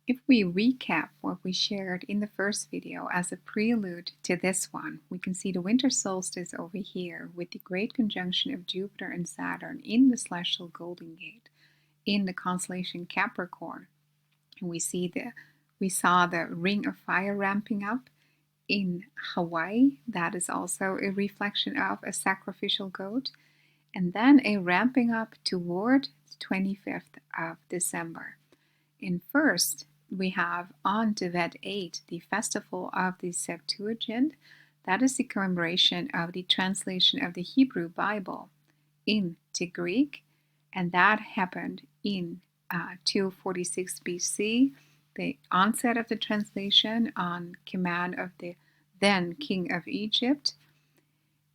If we recap what we shared in the first video as a prelude to this one, we can see the winter solstice over here with the great conjunction of Jupiter and Saturn in the celestial Golden Gate in the constellation Capricorn. And we saw the ring of fire ramping up in Hawaii. That is also a reflection of a sacrificial goat. And then a ramping up toward the 25th of December. And first, we have on Tevet 8, the festival of the Septuagint. That is the commemoration of the translation of the Hebrew Bible into Greek, and that happened in 246 BC, the onset of the translation on command of the then king of Egypt.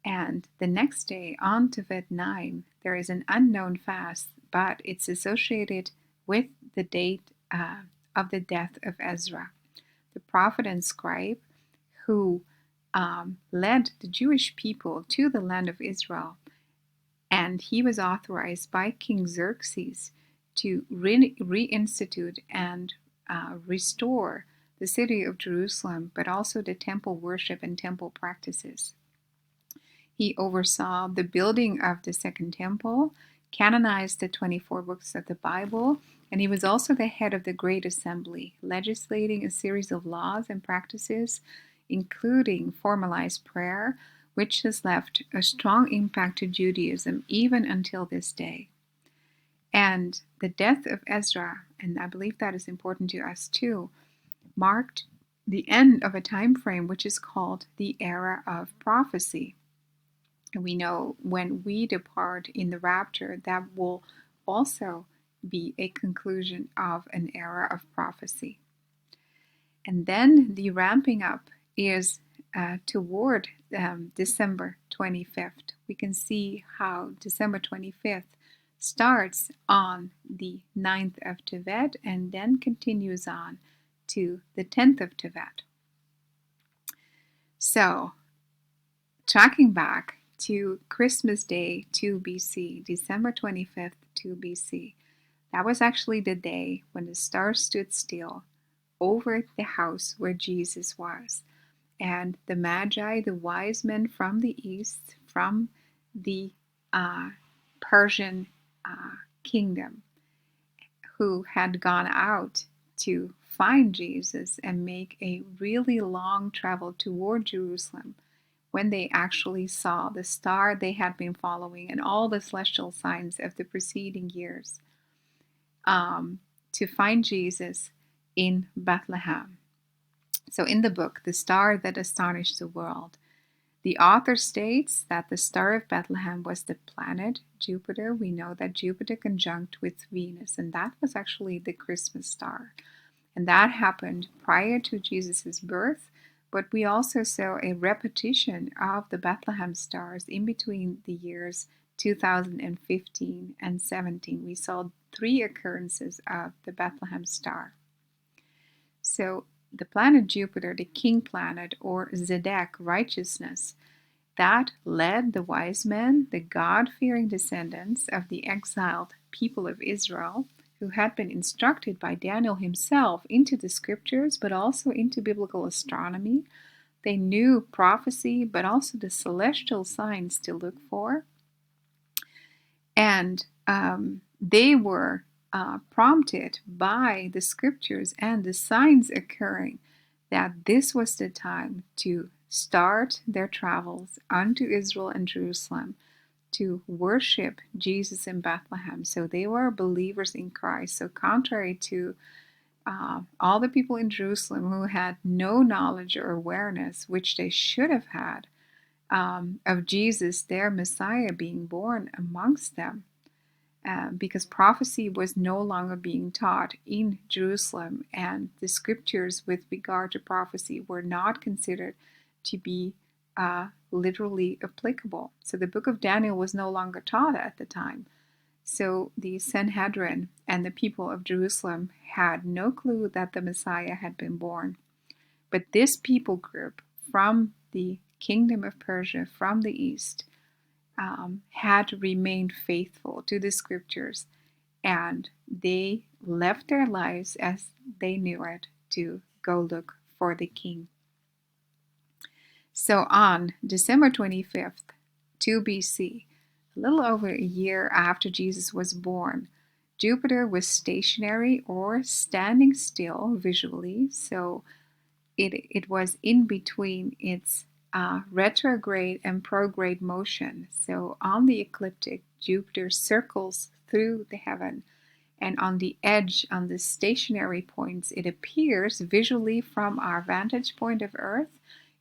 And the next day, on Tevet 9, there is an unknown fast, but it's associated with the date of the death of Ezra, the prophet and scribe who led the Jewish people to the land of Israel. And he was authorized by King Xerxes to reinstitute and restore the city of Jerusalem, but also the temple worship and temple practices. He oversaw the building of the Second Temple, canonized the 24 books of the Bible, and he was also the head of the Great Assembly, legislating a series of laws and practices, including formalized prayer, which has left a strong impact to Judaism even until this day. And the death of Ezra, and I believe that is important to us too, marked the end of a time frame which is called the era of prophecy. And we know when we depart in the rapture, that will also be a conclusion of an era of prophecy. And then the ramping up is toward December 25th. We can see how December 25th starts on the 9th of Tevet and then continues on to the 10th of Tevet. So, tracking back to Christmas Day 2 BC, December 25th, 2 BC. That was actually the day when the stars stood still over the house where Jesus was. And the Magi, the wise men from the east, from the Persian kingdom, who had gone out to find Jesus and make a really long travel toward Jerusalem, when they actually saw the star they had been following and all the celestial signs of the preceding years, to find Jesus in Bethlehem. So in the book, The Star That Astonished the World, the author states that the Star of Bethlehem was the planet Jupiter. We know that Jupiter conjunct with Venus, and that was actually the Christmas star. And that happened prior to Jesus' birth. But we also saw a repetition of the Bethlehem stars in between the years 2015 and 17. We saw 3 occurrences of the Bethlehem star. So the planet Jupiter, the king planet, or Zedek, righteousness, that led the wise men, the God-fearing descendants of the exiled people of Israel, who had been instructed by Daniel himself into the scriptures, but also into biblical astronomy. They knew prophecy, but also the celestial signs to look for. And they were prompted by the scriptures and the signs occurring that this was the time to start their travels unto Israel and Jerusalem, to worship Jesus in Bethlehem. So they were believers in Christ. So contrary to all the people in Jerusalem who had no knowledge or awareness, which they should have had, of Jesus, their Messiah, being born amongst them, because prophecy was no longer being taught in Jerusalem, and the scriptures with regard to prophecy were not considered to be literally applicable. So the book of Daniel was no longer taught at the time. So the Sanhedrin and the people of Jerusalem had no clue that the Messiah had been born. But this people group from the kingdom of Persia, from the east, had remained faithful to the scriptures, and they left their lives as they knew it, to go look for the king. So on December 25th, 2 BC, a little over a year after Jesus was born, Jupiter was stationary or standing still visually. So it was in between its retrograde and prograde motion. So on the ecliptic, Jupiter circles through the heaven, and on the edge, on the stationary points, it appears visually from our vantage point of Earth,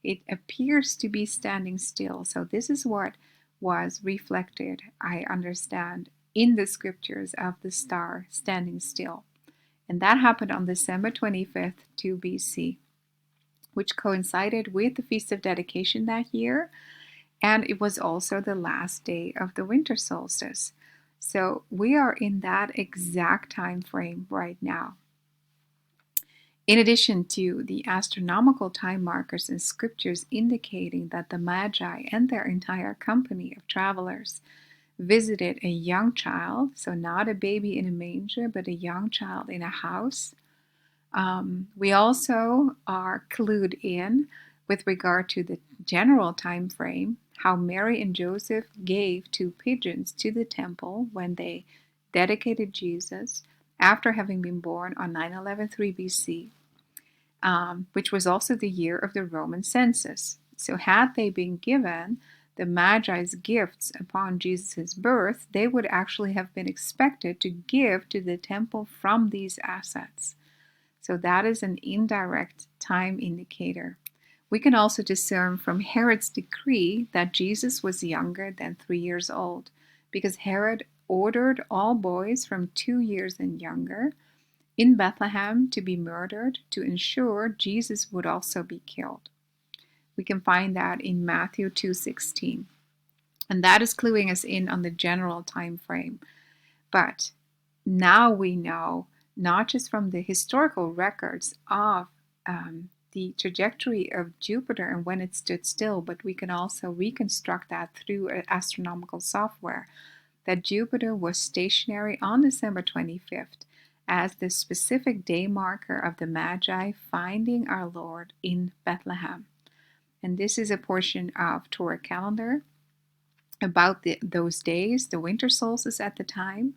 it appears to be standing still. So this is what was reflected, I understand, in the scriptures of the star standing still. And that happened on December 25th, 2 BC, which coincided with the Feast of Dedication that year. And it was also the last day of the winter solstice. So we are in that exact time frame right now. In addition to the astronomical time markers in scriptures indicating that the Magi and their entire company of travelers visited a young child, so not a baby in a manger, but a young child in a house, we also are clued in with regard to the general time frame, how Mary and Joseph gave 2 pigeons to the temple when they dedicated Jesus after having been born on 9/11/3 BC, which was also the year of the Roman census. So had they been given the Magi's gifts upon Jesus' birth, they would actually have been expected to give to the temple from these assets. So that is an indirect time indicator. We can also discern from Herod's decree that Jesus was younger than 3 years old, because Herod ordered all boys from 2 years and younger in Bethlehem to be murdered to ensure Jesus would also be killed. We can find that in Matthew 2:16. And that is cluing us in on the general time frame. But now we know, not just from the historical records of the trajectory of Jupiter and when it stood still, but we can also reconstruct that through astronomical software, that Jupiter was stationary on December 25th as the specific day marker of the Magi finding our Lord in Bethlehem. And this is a portion of Torah calendar about those days, the winter solstice at the time,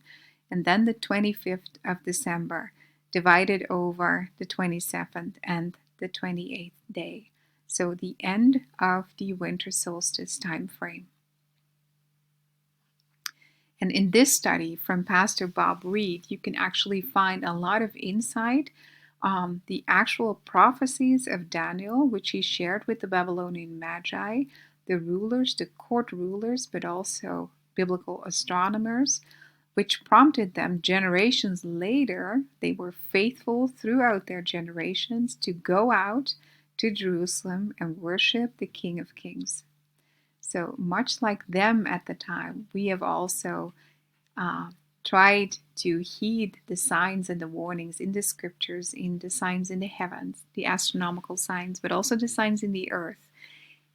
and then the 25th of December, divided over the 27th and the 28th day. So the end of the winter solstice time frame. And in this study from Pastor Bob Reed, you can actually find a lot of insight on the actual prophecies of Daniel, which he shared with the Babylonian Magi, the rulers, the court rulers, but also biblical astronomers, which prompted them generations later. They were faithful throughout their generations to go out to Jerusalem and worship the King of Kings. So much like them at the time, we have also tried to heed the signs and the warnings in the scriptures, in the signs in the heavens, the astronomical signs, but also the signs in the earth.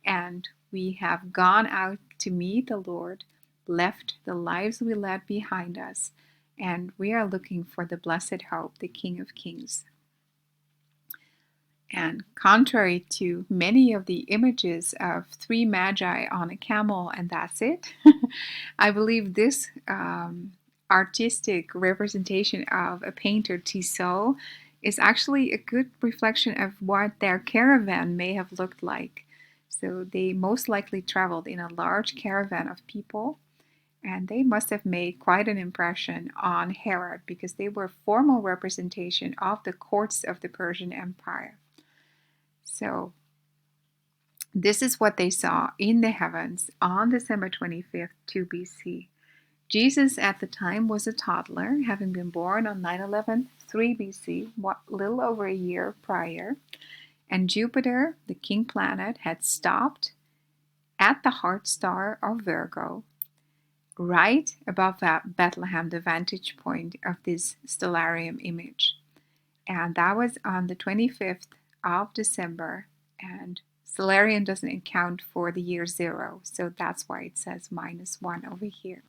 And we have gone out to meet the Lord, left the lives we led behind us, and we are looking for the blessed hope, the King of Kings. And contrary to many of the images of 3 magi on a camel and that's it, I believe this artistic representation of a painter Tissot is actually a good reflection of what their caravan may have looked like. So they most likely traveled in a large caravan of people, and they must have made quite an impression on Herod because they were a formal representation of the courts of the Persian Empire. So this is what they saw in the heavens on December 25th, 2 BC. Jesus at the time was a toddler, having been born on 9/11/3 BC, a little over a year prior. And Jupiter, the king planet, had stopped at the heart star of Virgo, right above Bethlehem, the vantage point of this stellarium image. And that was on the 25th of December, and stellarium doesn't account for the year 0, so that's why it says -1 over here.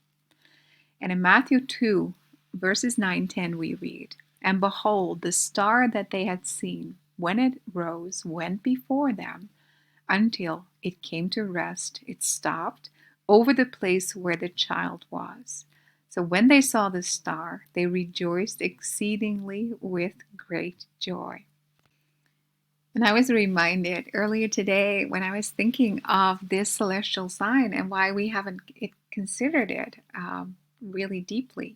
And in Matthew 2, verses 9-10, we read, And behold, the star that they had seen, when it rose, went before them until it came to rest. It stopped over the place where the child was. So when they saw the star, they rejoiced exceedingly with great joy. And I was reminded earlier today when I was thinking of this celestial sign and why we haven't considered it really deeply.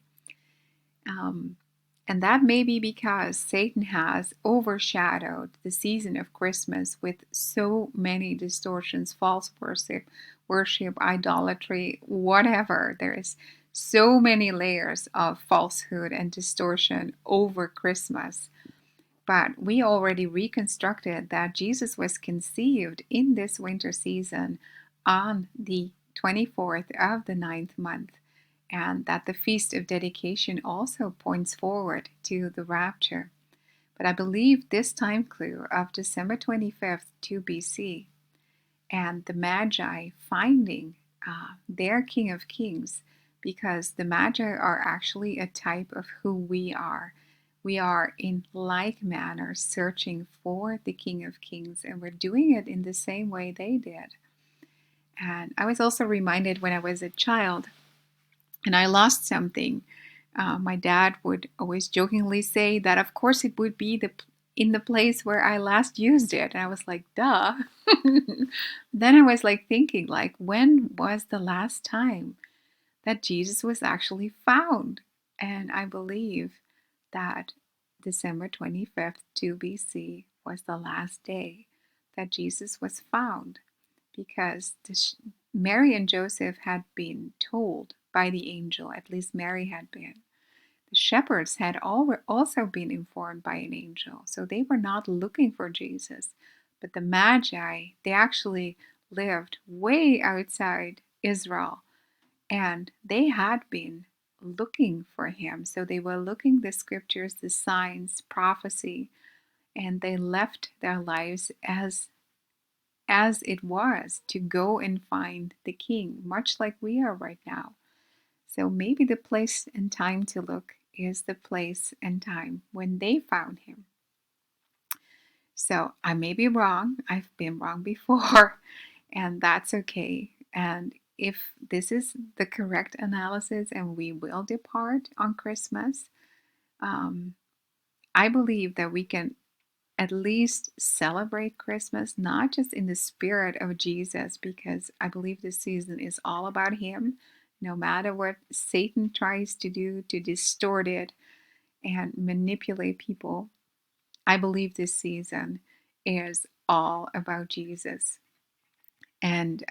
And that may be because Satan has overshadowed the season of Christmas with so many distortions, false worship, idolatry, whatever. There is so many layers of falsehood and distortion over Christmas. But we already reconstructed that Jesus was conceived in this winter season on the 24th of the 9th month, and that the Feast of Dedication also points forward to the rapture. But I believe this time clue of December 25th, 2 BC, and the Magi finding their King of Kings, because the Magi are actually a type of who we are. We are in like manner searching for the King of Kings, and we're doing it in the same way they did. And I was also reminded when I was a child and I lost something, my dad would always jokingly say that of course it would be in the place where I last used it. And I was like, duh. Then I was like thinking, like, when was the last time that Jesus was actually found? And I believe that December 25th, 2 BC was the last day that Jesus was found, because Mary and Joseph had been told by the angel, at least Mary had been. The shepherds had also been informed by an angel, so they were not looking for Jesus. But the Magi, they actually lived way outside Israel, and they had been looking for him. So they were looking the scriptures, the signs, prophecy, and they left their lives as it was to go and find the king, much like we are right now. So maybe the place and time to look is the place and time when they found him. So I may be wrong. I've been wrong before, and that's okay. And if this is the correct analysis and we will depart on Christmas, I believe that we can at least celebrate Christmas, not just in the spirit of Jesus, because I believe this season is all about him, no matter what Satan tries to do to distort it and manipulate people. I believe this season is all about Jesus. And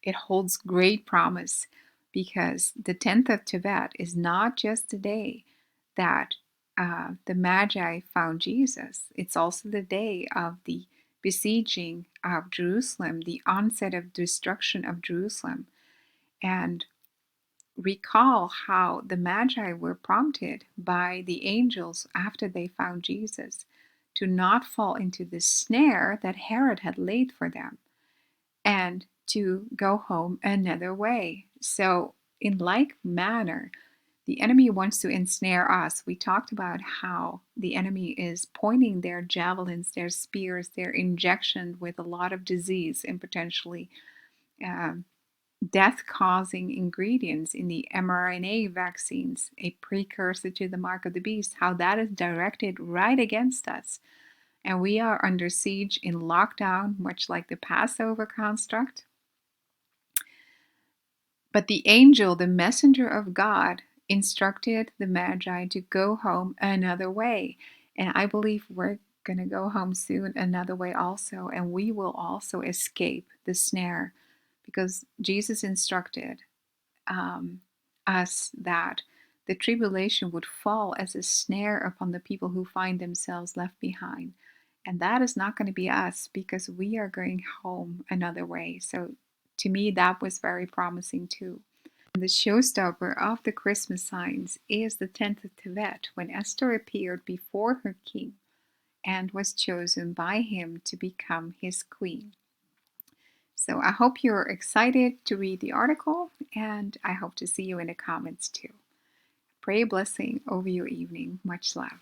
it holds great promise, because the 10th of Tebet is not just the day that the Magi found Jesus. It's also the day of the besieging of Jerusalem, the onset of destruction of Jerusalem. And recall how the Magi were prompted by the angels after they found Jesus to not fall into the snare that Herod had laid for them, and to go home another way. So, in like manner, the enemy wants to ensnare us. We talked about how the enemy is pointing their javelins, their spears, their injection with a lot of disease and potentially death-causing ingredients in the mRNA vaccines, a precursor to the mark of the beast, how that is directed right against us. And we are under siege in lockdown, much like the Passover construct. But the angel, the messenger of God, instructed the Magi to go home another way. And I believe we're going to go home soon another way also. And we will also escape the snare, because Jesus instructed us that the tribulation would fall as a snare upon the people who find themselves left behind. And that is not going to be us, because we are going home another way. So to me, that was very promising too. The showstopper of the Christmas signs is the 10th of Tevet, when Esther appeared before her king and was chosen by him to become his queen. So I hope you're excited to read the article, and I hope to see you in the comments too. Pray a blessing over your evening. Much love.